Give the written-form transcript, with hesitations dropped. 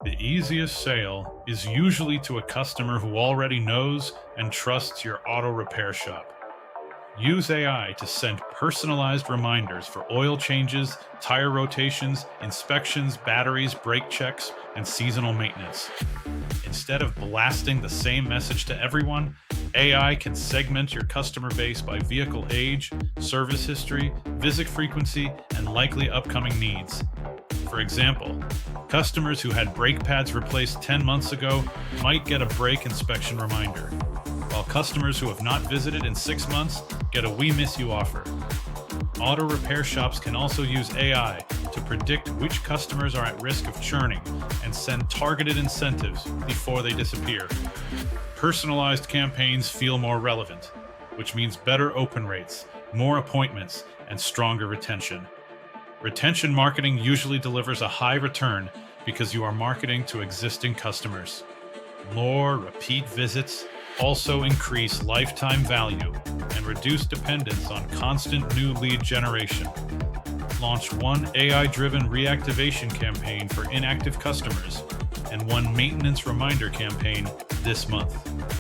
The easiest sale is usually to a customer who already knows and trusts your auto repair shop. Use AI to send personalized reminders for oil changes, tire rotations, inspections, batteries, brake checks, and seasonal maintenance. Instead of blasting the same message to everyone, AI can segment your customer base by vehicle age, service history, visit frequency, and likely upcoming needs. For example, customers who had brake pads replaced 10 months ago might get a brake inspection reminder, while customers who have not visited in 6 months get a "We Miss You" offer. Auto repair shops can also use AI to predict which customers are at risk of churning and send targeted incentives before they disappear. Personalized campaigns feel more relevant, which means better open rates, more appointments, and stronger retention. Retention marketing usually delivers a high return because you are marketing to existing customers. More repeat visits also increase lifetime value and reduce dependence on constant new lead generation. Launch one AI-driven reactivation campaign for inactive customers and one maintenance reminder campaign this month.